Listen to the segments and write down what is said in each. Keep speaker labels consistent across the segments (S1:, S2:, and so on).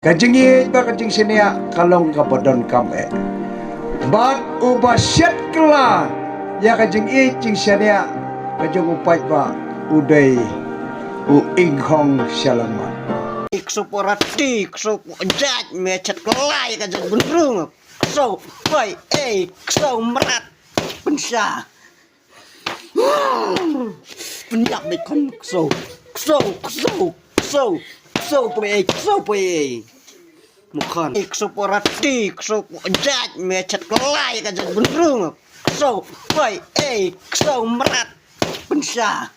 S1: Kajing ye ba kajing senia kalong kabodon kame. Bat uba syat kela ya kajing ye jing senia kajing upai ba uday u inghong shalama.
S2: Ikso porati, ikso jat mecet kelai kajak benrung. So, woi, ikso merat pensya. Penyak bekon ikso pue. Bukan ikso porati, ikso jat mecet kelai kajak benrung. So, woi, ikso merat pensya.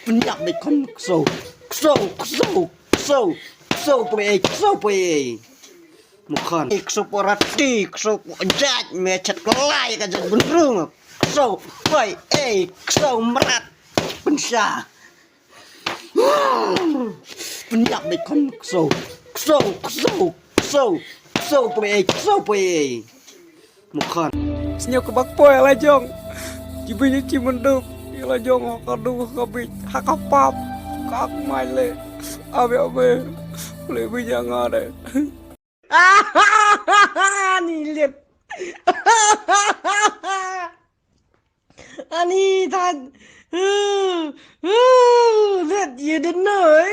S2: Penyak bekon ikso pue. Bukan ikso porati, ikso jat mecet kelai kajak benrung. So, woi, ikso merat pensya. Penyak bekon ikso pue. Bukan
S3: Senyum kebak poe lah jong. Jibinya cimendup. Ila jong kaduh kabit hakapap. Kak male. Abe. Lebih jangan deh.
S2: Ni lihat. Ani tan. Lihat dia dengar.